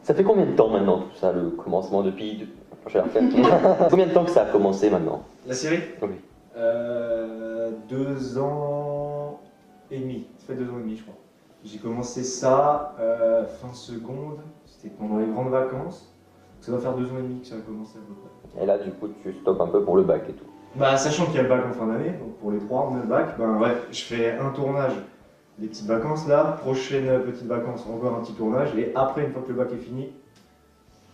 Ça fait combien de temps maintenant tout ça, le commencement depuis... Je vais la refaire. Combien de temps que ça a commencé maintenant? La série? Oui. 2 ans et demi. Ça fait 2 ans et demi, je crois. J'ai commencé ça fin seconde, c'était pendant les grandes vacances. Ça doit faire 2 ans et demi que ça a commencé à peu près. Et là, du coup, tu stoppes un peu pour le bac et tout. Bah, sachant qu'il y a le bac en fin d'année, donc pour les 3, on a le bac, ben ouais, je fais un tournage, les petites vacances là, prochaine petite vacances, encore un petit tournage, et après, une fois que le bac est fini,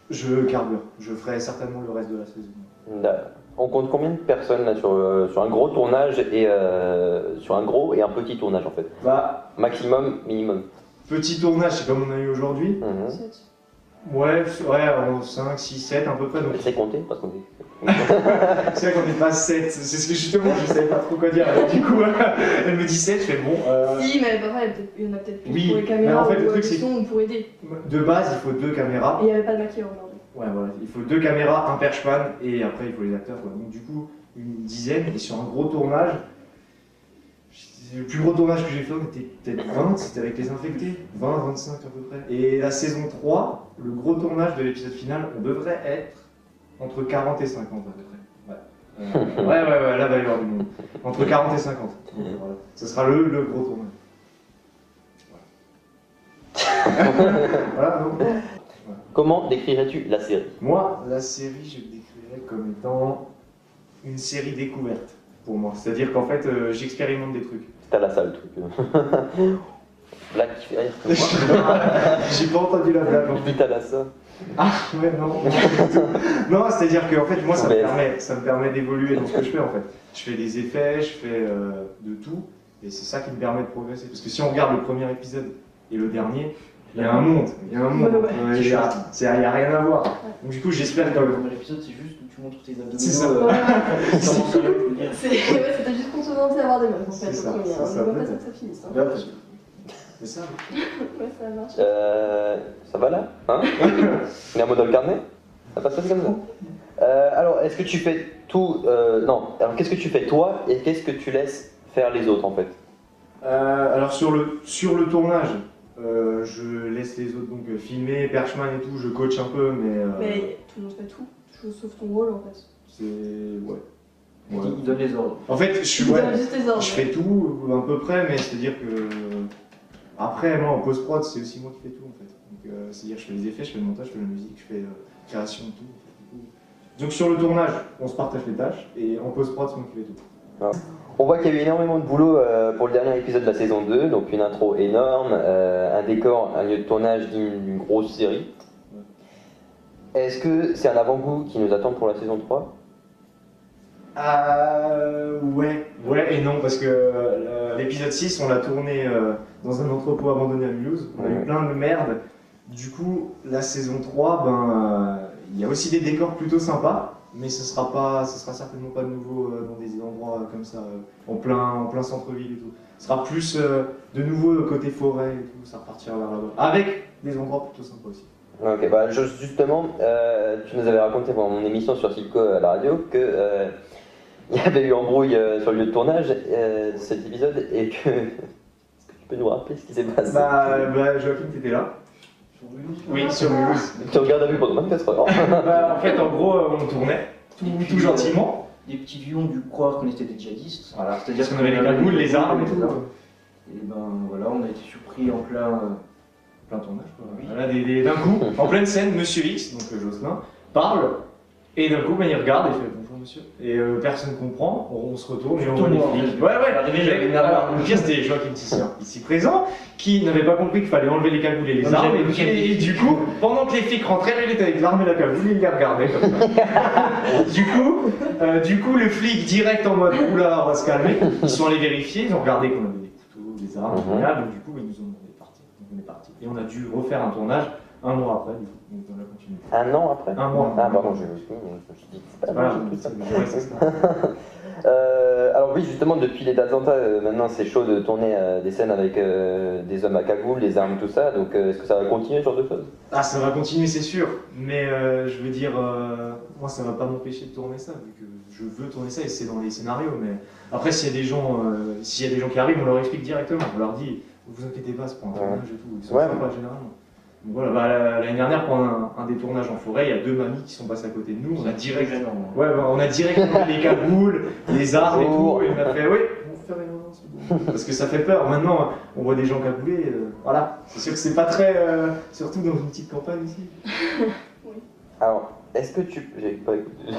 je carbure. Je ferai certainement le reste de la saison. Là, on compte combien de personnes là, sur un gros tournage et sur un gros et un petit tournage en fait? Bah, maximum, minimum. Petit tournage, c'est comme on a eu aujourd'hui. Ouais, 5, 6, 7 à peu près. Donc... C'est compté parce qu'on dit. C'est vrai qu'on n'est pas 7, c'est ce que justement je savais pas trop quoi dire. Alors, du coup, elle me dit 7, je fais bon. Si, mais parfois il y en a peut-être plus oui, pour les caméras en fait, ou le pour truc, le son ou pour aider. De base, il faut 2 caméras. Et il n'y avait pas de maquilleur aujourd'hui. Ouais, voilà, il faut 2 caméras, un perchman et après il faut les acteurs. Quoi. Donc, du coup, une dizaine. Et sur un gros tournage, le plus gros tournage que j'ai fait, on était peut-être 20, c'était avec les infectés. 20, 25 à peu près. Et la saison 3, le gros tournage de l'épisode final, on devrait être entre 40 et 50 à peu près. Ouais, là va y avoir du monde. Entre 40 et 50. Donc, voilà. Ce sera le gros tournage. Voilà, donc. Comment décrirais-tu la série? Moi, la série, je le décrirais comme étant une série découverte pour moi. C'est-à-dire qu'en fait, j'expérimente des trucs. C'est à la salle le truc. Blague qui fait rire que moi. J'ai pas entendu la blague. Je dis t'as la ça. Ah, ouais, non. Non, c'est-à-dire qu'en fait, moi, ça me permet d'évoluer dans ce que je fais en fait. Je fais des effets, je fais de tout, et c'est ça qui me permet de progresser. Parce que si on regarde le premier épisode et le dernier, il y a un monde, il y a il y a rien à voir. Donc du coup, j'espère que le premier épisode, c'est juste où tu montres tes abdominaux. C'est ça. C'était juste pour te vanter d'avoir des meufs en fait. C'est ça, On voit pas ça que ça finisse. C'est ça. Ouais, ça marche. Ça va là hein? On est en mode dans le carnet? Ça passe pas comme ça? Alors, est-ce que tu fais tout... non, alors qu'est-ce que tu fais toi et qu'est-ce que tu laisses faire les autres en fait? Alors sur le tournage, je laisse les autres donc filmer, perchman et tout, je coach un peu, mais... Mais tout le monde fait tout, sauf ton rôle en fait. C'est... ouais. Il donne les ordres. En fait, je ordres, fais tout à peu près, mais c'est-à-dire que... Après, moi, en post-prod, c'est aussi moi qui fais tout, en fait. Donc, c'est-à-dire que je fais les effets, je fais le montage, je fais la musique, je fais création, tout. Donc, sur le tournage, on se partage les tâches, et en post-prod, c'est moi qui fais tout. Ah. On voit qu'il y a eu énormément de boulot pour le dernier épisode de la saison 2, donc une intro énorme, un décor, un lieu de tournage d'une grosse série. Est-ce que c'est un avant-goût qui nous attend pour la saison 3? Ouais et non, parce que l'épisode 6, on l'a tourné dans un entrepôt abandonné à Mulhouse, on a eu plein de merde. Du coup, la saison 3, il y a aussi des décors plutôt sympas, mais ce sera certainement pas de nouveau dans des endroits comme ça, en plein centre-ville et tout. Ce sera plus de nouveau côté forêt et tout, ça repartira vers là-bas. Avec des endroits plutôt sympas aussi. Ok, bah justement, tu nous avais raconté pendant mon émission sur Silco à la radio que il y avait eu embrouille sur le lieu de tournage de cet épisode et que... Est-ce que tu peux nous rappeler ce qui s'est passé? Joachim, t'étais là? Oui, sur Mulhouse. Tu regardes à vue pendant 24 heures. En fait, en gros, on tournait tout gentiment. Les petits vieux ont dû croire qu'on était des djihadistes. Voilà, c'est-à-dire qu'on avait les cagoules, les armes et tout. Et voilà, on a été surpris en plein tournage. Oui. Voilà, d'un coup, en pleine scène, Monsieur X, donc Jocelyn, parle, et d'un coup, il regarde et fait bonjour monsieur. Et personne comprend, on se retourne et on voit les flics. Le pire, c'était Joachim Tissien, ici présent, qui n'avait pas compris qu'il fallait enlever les cagoules et les armes. Et du coup, pendant que les flics rentraient, il était avec l'arme et la cagoule, il les regardait comme ça. Du coup, le flic, direct en mode oula, on va se calmer, ils sont allés vérifier, ils ont regardé qu'on avait des couteaux, des armes, donc du coup, ils nous ont demandé de partir. Donc on est parti. Et on a dû refaire un tournage 1 mois après, du coup. Donc on a continué. 1 an après? 1 mois. Ah, pardon, je me suis dit, c'est pas voilà, alors oui, justement, depuis les attentats, maintenant c'est chaud de tourner des scènes avec des hommes à cagoule, des armes, tout ça, donc est-ce que ça va continuer ce genre de choses? Ah, ça va continuer, c'est sûr, mais je veux dire, moi ça va pas m'empêcher de tourner ça, vu que je veux tourner ça et c'est dans les scénarios, mais après s'il y a des gens qui arrivent, on leur explique directement, on leur dit, vous inquiétez pas, c'est pour un tournage et tout, ils sont sympas généralement. Donc voilà, bah, l'année dernière, pendant un des tournages en forêt, il y a 2 mamies qui sont passées à côté de nous. On a direct, ouais, bah, on a direct enlevé les cagoules, les armes et tout. Et on a fait, oui, on va faire une annonce. Parce que ça fait peur. Maintenant, on voit des gens cagoulés. Voilà. C'est sûr que c'est pas très. Surtout dans une petite campagne ici. Alors, est-ce que tu... J'ai pas écouté.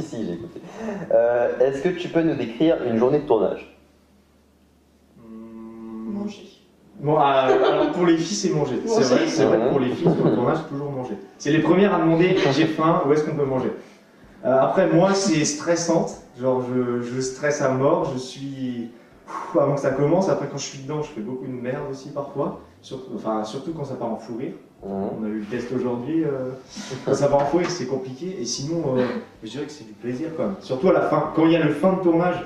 Si, j'ai écouté. Est-ce que tu peux nous décrire une journée de tournage? Manger. Bon, alors pour les filles, c'est manger. C'est vrai que pour les filles, sur le tournage, c'est toujours manger. C'est les premières à demander j'ai faim, où est-ce qu'on peut manger. Après, moi, c'est stressante. Genre, je stresse à mort. Je suis. Avant que ça commence. Après, quand je suis dedans, je fais beaucoup de merde aussi parfois. Surtout quand ça part en fou rire. On a eu le test aujourd'hui. Quand ça part en fou rire, c'est compliqué. Et sinon, je dirais que c'est du plaisir quand même. Surtout à la fin. Quand il y a le fin de tournage,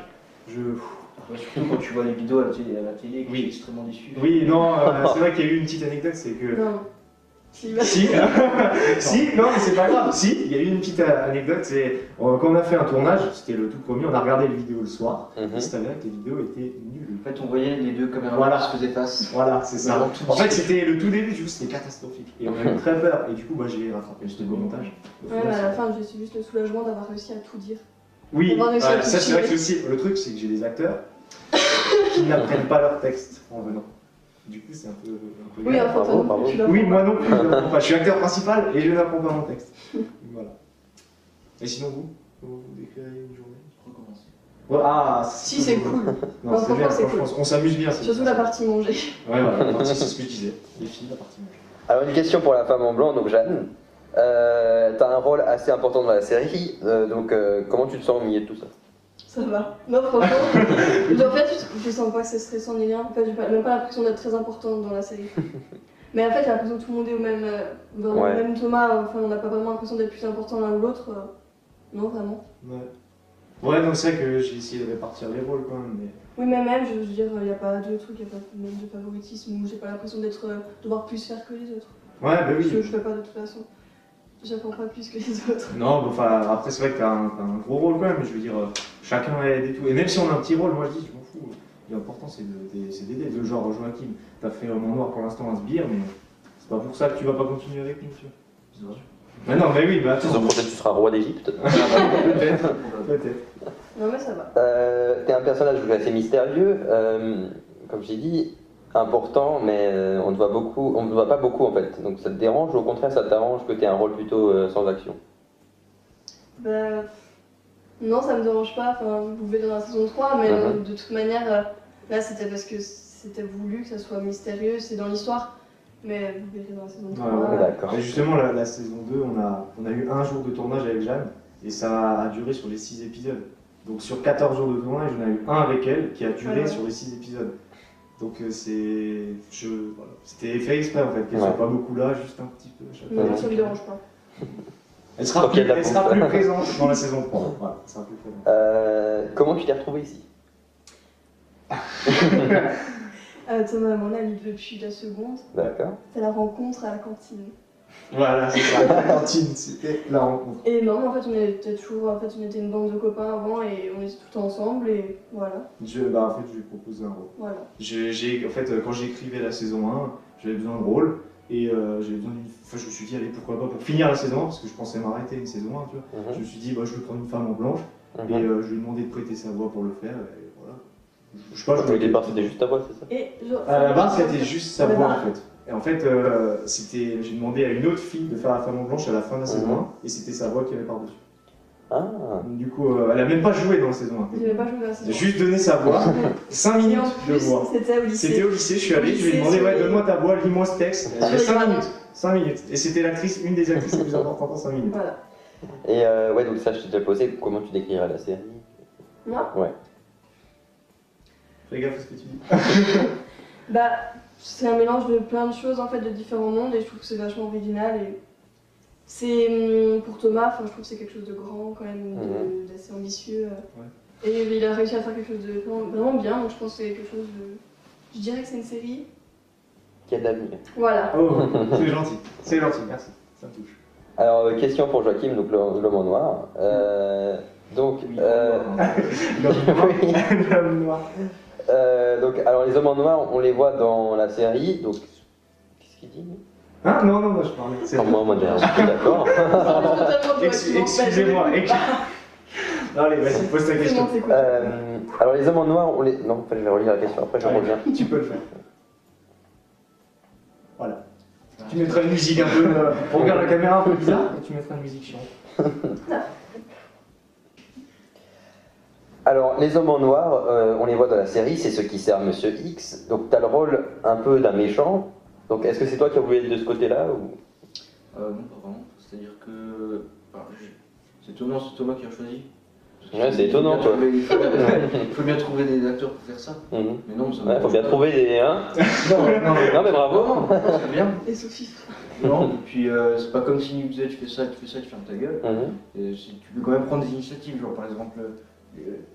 surtout quand tu vois les vidéos à la télé, que oui. tu es extrêmement déçu. Oui, non, c'est vrai qu'il y a eu une petite anecdote, c'est que. Non. Si, si, non, mais c'est pas grave. Si, il y a eu une petite anecdote, c'est quand on a fait un tournage, c'était le tout premier, on a regardé les vidéos le soir, et c'est avéré que les vidéos étaient nulles. En fait, on voyait les 2 caméras Voilà. qui se faisaient face. Voilà, c'est ça. Vraiment, En fait, c'était le tout début, du coup, c'était catastrophique. Et on a eu très peur, et du coup, j'ai rattrapé juste le montage. Ouais, mais à la fin, j'ai juste le soulagement d'avoir réussi à tout dire. Oui, On va réussir à tout ça c'est vrai que tirer. aussi, le truc, c'est que j'ai des acteurs qui n'apprennent pas leur texte en venant. Du coup, c'est un peu Oui, grave. enfin, toi non plus, tu l'apprends Oui, pas. moi non plus. Enfin, je suis acteur principal et je n'apprends pas mon texte. Voilà. Et sinon, vous comment vous décririez une journée? Recommencer. Ouais, ah, Si, c'est cool. Non, Non, c'est franchement, bien, c'est franchement, on s'amuse bien. Surtout la partie manger. Ouais, voilà, la partie, c'est ce que je disais. Les filles, la partie manger. Alors, une question pour la femme en blanc, donc Jeanne. T'as un rôle assez important dans la série, donc comment tu te sens au milieu de tout ça? Ça va. Non, franchement. En fait, je sens pas que c'est stressant ni rien. En fait, j'ai même pas l'impression d'être très importante dans la série. Mais en fait, j'ai l'impression que tout le monde est au même. Ouais. Même Thomas, enfin, on n'a pas vraiment l'impression d'être plus important l'un ou l'autre. Non, vraiment. Ouais, donc c'est vrai que j'ai essayé de répartir les rôles quand même. Mais... Oui, mais même, je veux dire, il n'y a pas de truc, il n'y a pas même de favoritisme où j'ai pas l'impression d'être. Devoir plus faire que les autres. Ouais, bah oui. Je fais pas de toute façon. J'apprends pas plus que les autres. Non, bah, enfin, après, c'est vrai que t'as un gros rôle quand même. Je veux dire, chacun aide et tout. Et même si on a un petit rôle, moi je dis, je m'en fous. L'important, c'est d'aider. De genre, Joachim, t'as fait Mon Noir pour l'instant un sbire, mais c'est pas pour ça que tu vas pas continuer avec nous, tu vois. Mais non, mais oui, bah attends. Saison prochaine, tu seras roi d'Égypte. Peut-être. Peut-être. Non, mais ça va. T'es un personnage assez mystérieux, comme j'ai dit, important, mais on ne te voit pas beaucoup en fait. Donc ça te dérange ou au contraire ça t'arrange que t'aies un rôle plutôt sans action? Bah. Non, ça me dérange pas. Enfin, vous verrez dans la saison 3, mais de toute manière, là c'était parce que c'était voulu que ça soit mystérieux, c'est dans l'histoire. Mais vous verrez dans la saison 3. Ouais, d'accord. Et justement, la saison 2, on a eu un jour de tournage avec Jeanne, et ça a duré sur les 6 épisodes. Donc sur 14 jours de tournage, on a eu un avec elle qui a duré sur les 6 épisodes. Donc c'était fait exprès en fait, qu'elle soit pas beaucoup là, juste un petit peu. Non, ça me dérange pas. Elle sera plus présente dans la saison 3. Voilà, elle sera plus présente. Comment tu t'es retrouvé ici? Thomas mon ami depuis la seconde. D'accord. C'est la rencontre à la cantine. Voilà, c'est ça. La cantine, c'était la rencontre. Et non, mais en fait, on était une bande de copains avant et on était tout le temps ensemble et voilà. En fait, je lui ai proposé un rôle. Voilà. En fait, quand j'écrivais la saison 1, j'avais besoin de rôle et j'avais besoin je me suis dit, allez, pourquoi pas pour finir la saison 1, parce que je pensais m'arrêter une saison 1, tu vois. Je me suis dit, bah, je vais prendre une femme en blanche et je lui ai demandé de prêter sa voix pour le faire et voilà. Je sais pas, Au départ c'était juste ta voix, c'est ça? Et genre, à la base, c'était juste sa voix en fait. Et en fait, j'ai demandé à une autre fille de faire la femme en blanche à la fin de la saison 1 et c'était sa voix qui avait par-dessus. Ah. Du coup, elle a même pas joué dans la saison 1. J'avais pas joué à la saison J'ai juste donné sa voix, 5 1. Et minutes en de plus, voix. c'était au lycée. C'était au lycée, je suis allé, je lui ai demandé, ouais, donne-moi ta voix, lis-moi ce texte. Elle avait 5 minutes. 5 minutes. Et c'était une des actrices les plus importantes en 5 minutes. Voilà. Et ouais, donc ça je t'ai déjà posé, comment tu décrirais la série? Moi Ouais. Fais gaffe à ce que tu dis. Bah, c'est un mélange de plein de choses en fait, de différents mondes et je trouve que c'est vachement original et c'est pour Thomas, je trouve que c'est quelque chose de grand quand même, d'assez ambitieux. Et il a réussi à faire quelque chose de vraiment bien, donc je pense que c'est quelque chose de... Je dirais que c'est une série... Qui a de l'avenir. Voilà. Oh, c'est gentil, merci, ça me touche. Alors, question pour Joachim, donc l'homme en noir. Donc, L'homme noir. donc, alors les hommes en noir, on les voit dans la série, donc qu'est-ce qui qu'il dit. Hein? Non, non, non, je parlais. C'est Moi, moderne, d'accord. Excusez-moi. Allez, vas-y, pose ta question. Alors, les hommes en noir, on les. Non, je vais relire la question après, je reviens. Tu peux le faire. Voilà. Tu mettras une musique un peu. Regarde la caméra un peu bizarre et tu mettras une musique chiante. Alors, les hommes en noir, on les voit dans la série, c'est ceux qui servent Monsieur X. Donc, tu as le rôle un peu d'un méchant. Donc, est-ce que c'est toi qui as voulu être de ce côté-là ou... Non, pas vraiment. C'est-à-dire que. C'est étonnant, c'est Thomas qui a choisi. Ouais, c'est étonnant, quoi. Il faut bien trouver des acteurs pour faire ça. Mais non, ça ouais, faut bien trouver des. Hein non, mais bravo. C'est bien. Et Sophie. Non, et puis c'est pas comme s'il nous disait tu fais ça, tu fermes ta gueule. Et tu peux quand même prendre des initiatives, genre par exemple,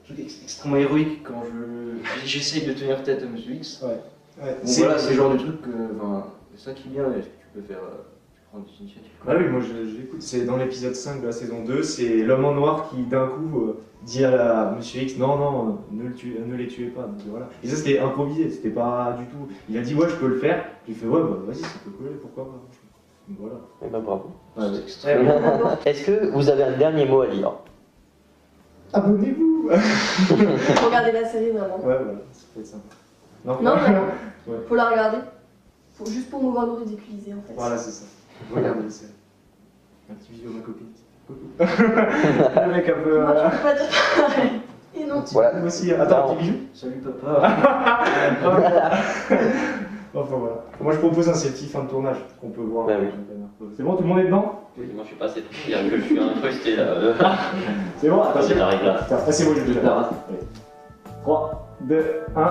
truc extrêmement héroïque quand j'essaye de tenir tête à Monsieur X. Ouais. Bon, voilà, c'est le genre de truc que. C'est ça qui est bien, est-ce que tu peux faire. Des initiatives. Ah oui, moi je l'écoute. C'est dans l'épisode 5 de la saison 2, c'est l'homme en noir qui d'un coup dit à Monsieur X non, ne les tuez pas. Donc, voilà. Et ça c'était improvisé, c'était pas du tout. Il a dit ouais, je peux le faire. J'ai fait ouais, bah vas-y, ça peut coller, pourquoi pas. Donc, voilà. Et ben bravo. Ouais, c'est extrêmement. Est-ce que vous avez un dernier mot à dire? Abonnez-vous. Regardez la série vraiment. Ouais, voilà, ça peut être sympa. Non, vraiment. Ouais. Faut la regarder. Juste pour nous voir nous ridiculiser en fait. Voilà, c'est ça. Regardez, c'est un petit vidéo de ma copine. Coucou. Le mec un peu. Moi, je peux pas dire pareil. Et non. Voilà. Moi aussi. Attends, un petit bisou. Salut papa. Enfin voilà. Moi je propose un selfie fin de tournage qu'on peut voir. Ben oui. C'est bon, tout le monde est dedans? Oui, moi je suis pas assez pour dire que je suis incrusté là. C'est bon, attention. J'arrive là. Passez-moi le déjà. 3, 2, 1.